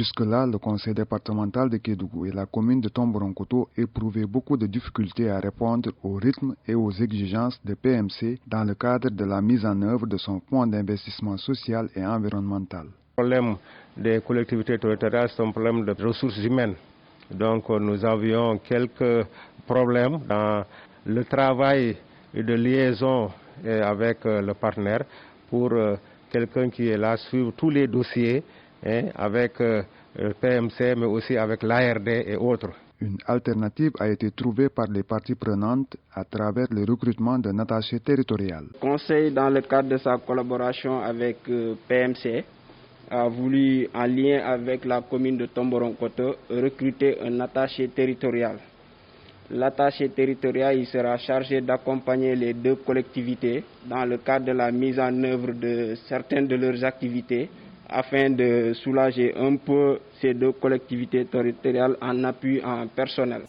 Jusque-là, le conseil départemental de Kédougou et la commune de Tomboronkoto éprouvaient beaucoup de difficultés à répondre au rythme et aux exigences de PMC dans le cadre de la mise en œuvre de son plan d'investissement social et environnemental. Le problème des collectivités territoriales, c'est un problème de ressources humaines. Donc nous avions quelques problèmes dans le travail de liaison avec le partenaire pour quelqu'un qui est là suivre tous les dossiers avec PMC mais aussi avec l'ARD et autres. Une alternative a été trouvée par les parties prenantes à travers le recrutement d'un attaché territorial. Le conseil, dans le cadre de sa collaboration avec PMC, a voulu, en lien avec la commune de Tomboronkoto, recruter un attaché territorial. L'attaché territorial il sera chargé d'accompagner les deux collectivités dans le cadre de la mise en œuvre de certaines de leurs activités afin de soulager un peu ces deux collectivités territoriales en appui en personnel.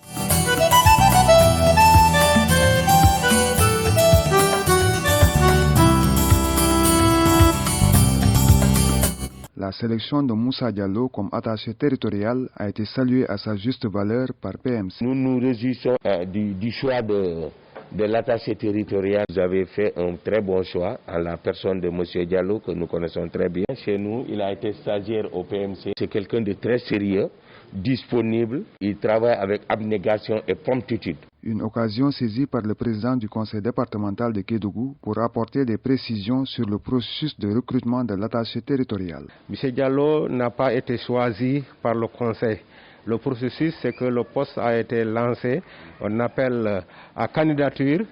La sélection de Moussa Diallo comme attaché territorial a été saluée à sa juste valeur par PMC. Nous nous réjouissons du choix de l'attaché territorial. Vous avez fait un très bon choix en la personne de M. Diallo que nous connaissons très bien. Chez nous, il a été stagiaire au PMC. C'est quelqu'un de très sérieux, disponible. Il travaille avec abnégation et promptitude. Une occasion saisie par le président du conseil départemental de Kédougou pour apporter des précisions sur le processus de recrutement de l'attaché territorial. M. Diallo n'a pas été choisi par le conseil. Le processus, c'est que le poste a été lancé, on appelle à candidature,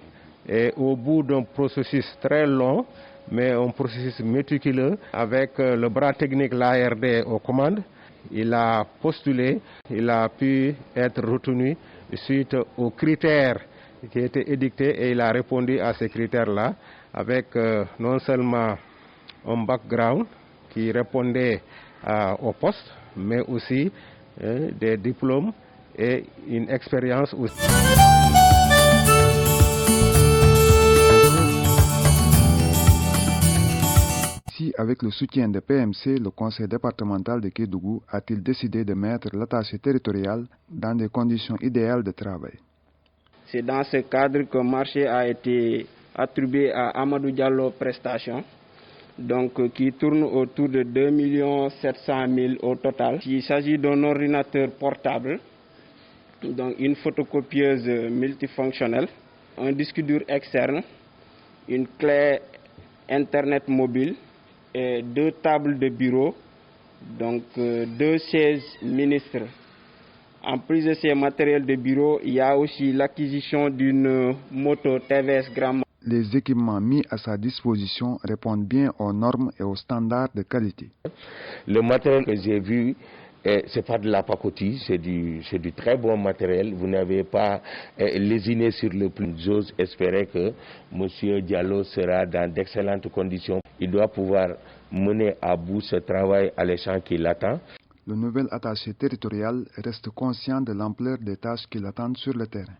et au bout d'un processus très long, mais un processus méticuleux, avec le bras technique l'ARD aux commandes, il a postulé, il a pu être retenu suite aux critères qui étaient édictés et il a répondu à ces critères-là avec non seulement un background qui répondait au poste, mais aussi des diplômes et une expérience aussi. Avec le soutien de PMC, le conseil départemental de Kédougou a-t-il décidé de mettre l'attaché territorial dans des conditions idéales de travail. C'est dans ce cadre que le marché a été attribué à Amadou Diallo Prestations, donc qui tourne autour de 2 700 000 au total. Il s'agit d'un ordinateur portable, donc une photocopieuse multifonctionnelle, un disque dur externe, une clé Internet mobile, et 2 tables de bureau, donc 2 chaises ministres. En plus de ces matériels de bureau, il y a aussi l'acquisition d'une moto TVS Grand. Les équipements mis à sa disposition répondent bien aux normes et aux standards de qualité. Le matériel que j'ai vu, c'est pas de la pacotille, c'est du très bon matériel. Vous n'avez pas lésiné sur le prix. J'ose espérer que M. Diallo sera dans d'excellentes conditions. Il doit pouvoir mener à bout ce travail alléchant qui l'attend. Le nouvel attaché territorial reste conscient de l'ampleur des tâches qui l'attendent sur le terrain.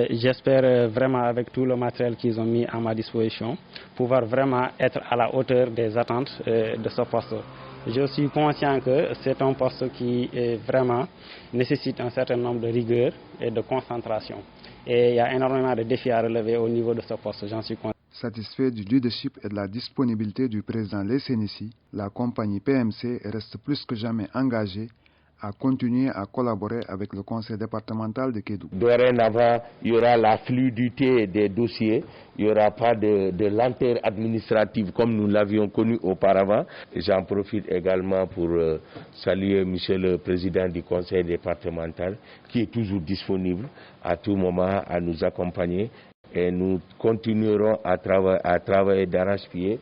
J'espère vraiment, avec tout le matériel qu'ils ont mis à ma disposition, pouvoir vraiment être à la hauteur des attentes de ce poste. Je suis conscient que c'est un poste qui vraiment nécessite un certain nombre de rigueur et de concentration. Et il y a énormément de défis à relever au niveau de ce poste, j'en suis conscient. Satisfait du leadership et de la disponibilité du président Lessenissi, la compagnie PMC reste plus que jamais engagée à continuer à collaborer avec le conseil départemental de Kédougou. Dorénavant, il y aura la fluidité des dossiers, il n'y aura pas de lenteur administrative comme nous l'avions connu auparavant. J'en profite également pour saluer monsieur le président du conseil départemental qui est toujours disponible à tout moment à nous accompagner et nous continuerons à travailler d'arrache-pied.